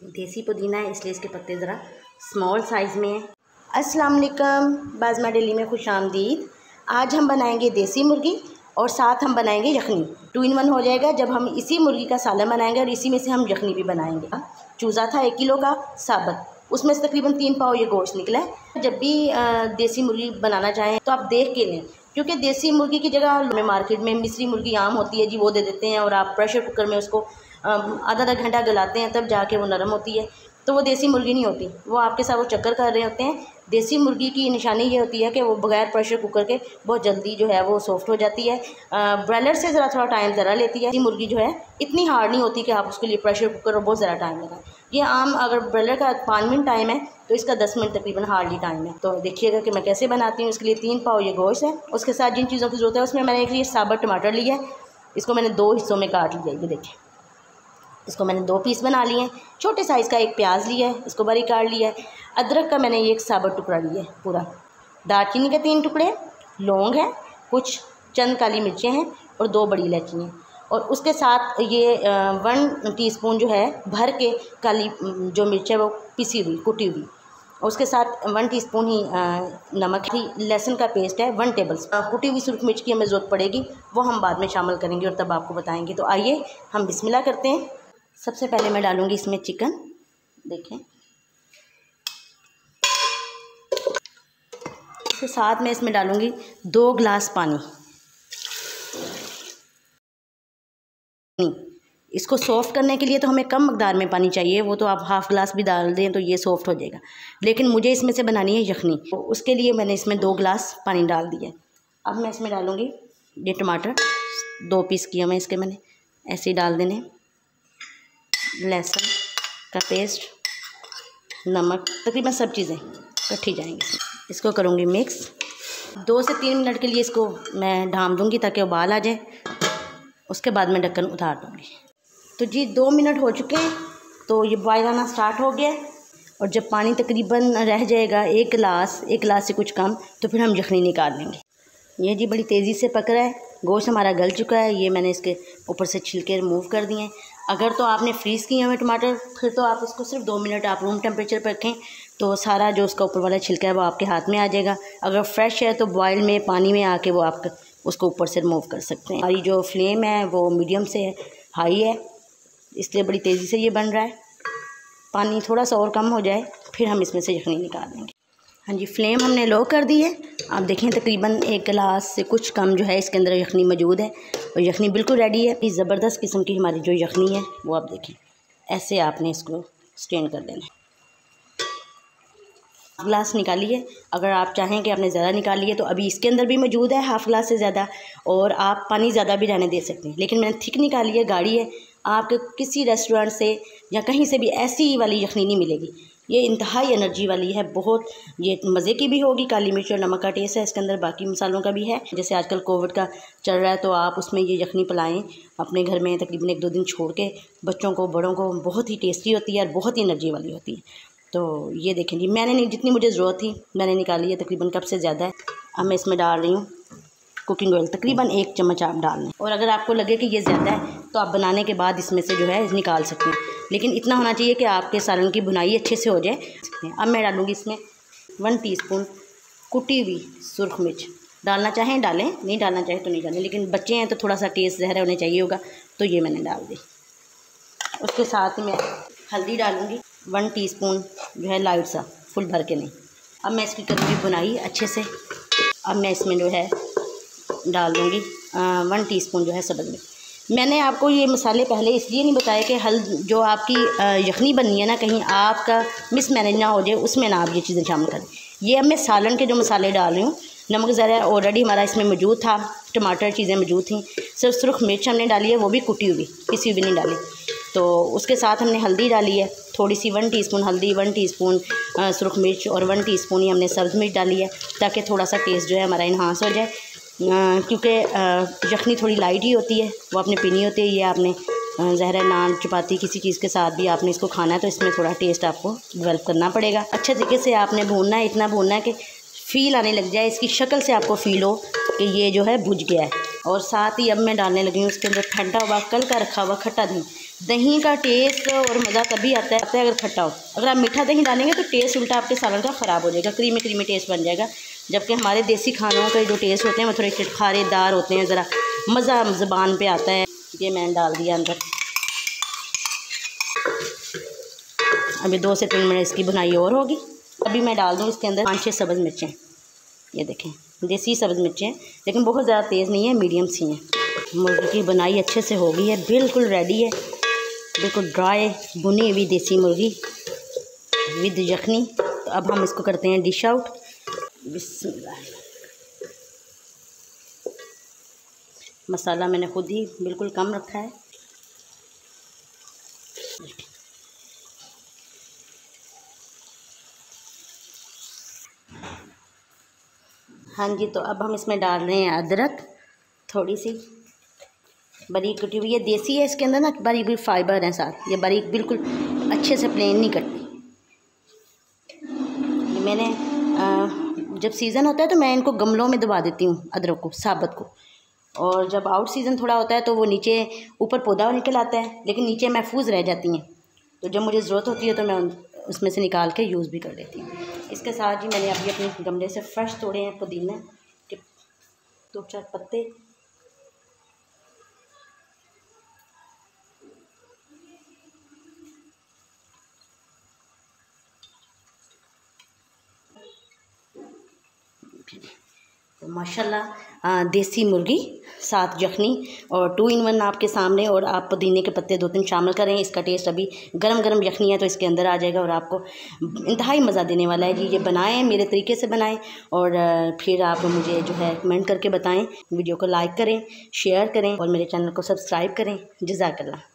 देसी पुदीना है इसलिए इसके पत्ते ज़रा स्मॉल साइज़ में हैं। अस्सलाम वालेकुम, बाज़मा डेली में खुश आमदीद। आज हम बनाएंगे देसी मुर्गी और साथ हम बनाएंगे यखनी। 2 in 1 हो जाएगा जब हम इसी मुर्गी का सालन बनाएंगे और इसी में से हम यखनी भी बनाएंगे। चूज़ा था 1 किलो का साबुत, उसमें से तकरीबन 3 पाव ये गोश्त निकला है। जब भी देसी मुर्गी बनाना चाहें तो आप देख के लें, क्योंकि देसी मुर्गी की जगह हमें मार्केट में मिस्री मुर्गी आम होती है जी, वो दे देते हैं और आप प्रेशर कुकर में उसको आधा घंटा गलाते हैं तब जाके वो नरम होती है। तो वो देसी मुर्गी नहीं होती, वो आपके साथ वो चक्कर कर रहे होते हैं। देसी मुर्गी की निशानी ये होती है कि वो बगैर प्रेशर कुकर के बहुत जल्दी जो है वो सॉफ्ट हो जाती है। ब्रॉयलर से ज़रा थोड़ा टाइम ज़रा लेती है। देसी मुर्गी जो है इतनी हार्ड नहीं होती कि आप उसके लिए प्रेशर कुकर और बहुत ज़रा टाइम लगाएं। ये आम अगर ब्रॉयलर का 5 मिनट टाइम है तो इसका 10 मिनट तकरीबन हार्डली टाइम है। तो देखिएगा कि मैं कैसे बनाती हूँ। इसके लिए 3 पाव ये गोश्त है, उसके साथ जिन चीज़ों की ज़रूरत है उसमें मैंने एक लिए साबुत टमाटर लिया है, इसको मैंने 2 हिस्सों में काट लिया। ये देखिए, इसको मैंने 2 पीस बना लिए हैं। छोटे साइज़ का 1 प्याज लिया है, इसको बारीक काट लिया है। अदरक का मैंने एक साबुत टुकड़ा लिया है पूरा। दालचीनी के 3 टुकड़े, लौंग है, कुछ चंद काली मिर्चें हैं और 2 बड़ी इलायची हैं। और उसके साथ ये 1 टीस्पून जो है भर के काली जो मिर्च है वो पिसी हुई कुटी हुई। और उसके साथ 1 टीस्पून ही नमक ही। लहसुन का पेस्ट है 1 टेबल स्पून। कुटी हुई सुरख मिर्च की हमें ज़रूरत पड़ेगी, वो हम बाद में शामिल करेंगे और तब आपको बताएंगे। तो आइए हम बिस्मिल्लाह करते हैं। सबसे पहले मैं डालूंगी इसमें चिकन। देखें, इसके साथ मैं इसमें डालूंगी 2 गिलास पानी। इसको सॉफ्ट करने के लिए तो हमें कम मकदार में पानी चाहिए, वो तो आप हाफ़ गिलास भी डाल दें तो ये सॉफ्ट हो जाएगा, लेकिन मुझे इसमें से बनानी है यखनी, तो उसके लिए मैंने इसमें 2 गिलास पानी डाल दिया। अब मैं इसमें डालूंगी ये टमाटर 2 पीस किए मैं इसके, मैंने ऐसे ही डाल देने। लहसुन का पेस्ट, नमक, तकरीबन सब चीज़ें इकट्ठी जाएंगी। इसको करूँगी मिक्स। 2 से 3 मिनट के लिए इसको मैं ढाँप दूँगी ताकि उबाल आ जाए। उसके बाद मैं ढक्कन उतार दूँगी। तो जी 2 मिनट हो चुके हैं, तो ये बॉयल आना स्टार्ट हो गया। और जब पानी तकरीबन रह जाएगा 1 गिलास से कुछ कम, तो फिर हम यखनी निकाल लेंगे। ये जी बड़ी तेज़ी से पक रहा है, गोश्त हमारा गल चुका है। ये मैंने इसके ऊपर से छिलके रिमूव कर दिए हैं। अगर तो आपने फ्रीज़ किए हुए टमाटर, फिर तो आप इसको सिर्फ 2 मिनट आप रूम टेम्परेचर पर रखें तो सारा जो उसका ऊपर वाला छिलका है वो आपके हाथ में आ जाएगा। अगर फ्रेश है तो बॉयल में पानी में आके वो आप उसको ऊपर से रिमूव कर सकते हैं। हमारी जो फ्लेम है वो मीडियम से हाई है, इसलिए बड़ी तेज़ी से ये बन रहा है। पानी थोड़ा सा और कम हो जाए फिर हम इसमें से यखनी निकाल देंगे। हाँ जी, फ्लेम हमने लो कर दी है। आप देखें तकरीबन 1 गिलास से कुछ कम जो है इसके अंदर यखनी मौजूद है और यखनी बिल्कुल रेडी है। इस ज़बरदस्त किस्म की हमारी जो यखनी है वो आप देखें, ऐसे आपने इसको स्ट्रेन कर देना है। गिलास निकालिए, अगर आप चाहें कि आपने ज़्यादा निकालिए तो अभी इसके अंदर भी मौजूद है हाफ़ गिलास से ज़्यादा, और आप पानी ज़्यादा भी रहने दे सकते हैं। लेकिन मैंने थिक निकाली है, गाढ़ी है। आपके किसी रेस्टोरेंट से या कहीं से भी ऐसी वाली यखनी नहीं मिलेगी। ये इंतहाई एनर्जी वाली है, बहुत ये मज़े की भी होगी। काली मिर्च और नमक का टेस्ट है इसके अंदर, बाकी मसालों का भी है। जैसे आजकल कोविड का चल रहा है तो आप उसमें ये यखनी पिलाएं अपने घर में तकरीबन 1-2 दिन छोड़ के बच्चों को, बड़ों को। बहुत ही टेस्टी होती है और बहुत ही एनर्जी वाली होती है। तो ये देखें जी, मैंने नहीं, जितनी मुझे ज़रूरत थी मैंने निकाली है, तकरीबन कप से ज़्यादा है। अब मैं इसमें डाल रही हूँ कुकिंग ऑयल, तकरीबन 1 चम्मच आप डाल लें। और अगर आपको लगे कि ये ज़्यादा है तो आप बनाने के बाद इसमें से जो है निकाल सकते हैं, लेकिन इतना होना चाहिए कि आपके सालन की भुनाई अच्छे से हो जाए। अब मैं डालूँगी इसमें 1 टीस्पून कुटी हुई सुरख मिर्च। डालना चाहें डालें, नहीं डालना चाहें तो नहीं डालें, लेकिन बच्चे हैं तो थोड़ा सा टेस्ट ज़हर होने चाहिए होगा, तो ये मैंने डाल दी। उसके साथ मैं हल्दी डालूँगी 1 टीस्पून जो है, लाइट सा, फुल भर के नहीं। अब मैं इसकी करूँगी भुनाई अच्छे से। अब मैं इसमें जो है डाल दूँगी 1 टीस्पून जो है सब्ज़ मिर्च। मैंने आपको ये मसाले पहले इसलिए नहीं बताया कि जो आपकी यखनी बननी है ना, कहीं आपका मिसमैनेज ना हो जाए, उसमें ना आप ये चीज़ें शामिल करें। ये अब मैं सालन के जो मसाले डाल रही हूँ, नमक ज़रा ऑलरेडी हमारा इसमें मौजूद था, टमाटर चीज़ें मौजूद थी, सिर्फ सुरख मिर्च हमने डाली है, वो भी कुटी हुई, पिसी हुई नहीं डाली। तो उसके साथ हमने हल्दी डाली है थोड़ी सी, 1 टीस्पून हल्दी, 1 टीस्पून सुरख मिर्च और 1 टीस्पून ही हमने सब्ज़ मिर्च डाली है, ताकि थोड़ा सा टेस्ट जो है हमारा इन्हांस हो जाए। क्योंकि यखनी थोड़ी लाइट ही होती है, वो आपने पीनी होती है। ये आपने ज़हरा नान, चपाती, किसी चीज़ के साथ भी आपने इसको खाना है तो इसमें थोड़ा टेस्ट आपको डेवलप करना पड़ेगा। अच्छे तरीके से आपने भूनना है, इतना भूनना है कि फ़ील आने लग जाए, इसकी शक्ल से आपको फ़ील हो कि ये जो है भुज गया है। और साथ ही अब मैं डालने लगी हूँ उसके अंदर ठंडा हुआ कल का रखा हुआ खट्टा दही। दही का टेस्ट और मज़ा तभी आता है अगर खट्टा हो। अगर आप मीठा दही डालेंगे तो टेस्ट उल्टा आपके सालन का ख़राब हो जाएगा, क्रीमी क्रीमी टेस्ट बन जाएगा। जबकि हमारे देसी खानों के जो टेस्ट होते हैं वो थोड़े चटखारेदार होते हैं, ज़रा मज़ा ज़ुबान पे आता है। ये मैंने डाल दिया अंदर। अभी 2 से 3 मिनट इसकी भुनाई और होगी। अभी मैं डाल दूँ इसके अंदर 5-6 सब्ज़ मिर्चें। ये देखें देसी सब्ज़ मिर्चें, लेकिन बहुत ज़्यादा तेज़ नहीं है, मीडियम सी हैं। मुर्गी की बुनाई अच्छे से हो गई है, बिल्कुल रेडी है, बिल्कुल ड्राई भुनी हुई देसी मुर्गी विद यखनी। तो अब हम इसको करते हैं डिश आउट। बिस्मिल्लाह। मसाला मैंने खुद ही बिल्कुल कम रखा है। हाँ जी, तो अब हम इसमें डाल रहे हैं अदरक, थोड़ी सी बारीक कटी हुई है। देसी है, इसके अंदर ना बारीक बारीक फाइबर हैं साथ, ये बारीक बिल्कुल अच्छे से प्लेन नहीं कटती। मैंने जब सीज़न होता है तो मैं इनको गमलों में दबा देती हूँ अदरक को, साबुत को। और जब आउट सीज़न थोड़ा होता है तो वो नीचे ऊपर पौधा निकल आता है, लेकिन नीचे महफूज रह जाती हैं। तो जब मुझे ज़रूरत होती है तो मैं उसमें से निकाल के यूज़ भी कर लेती हूँ। इसके साथ ही मैंने अभी अपने गमले से फ्रेश तोड़े हैं पुदीना के 2-4 पत्ते। तो माशाल्लाह देसी मुर्गी साथ यखनी और 2 in 1 आपके सामने। और आप पुदीने के पत्ते 2-3 शामिल करें, इसका टेस्ट अभी गरम गरम यखनी है तो इसके अंदर आ जाएगा और आपको इंतहाई मज़ा देने वाला है जी। ये बनाएं, मेरे तरीके से बनाएं और फिर आप मुझे जो है कमेंट करके बताएं। वीडियो को लाइक करें, शेयर करें और मेरे चैनल को सब्सक्राइब करें। जज़ाकल्लाह।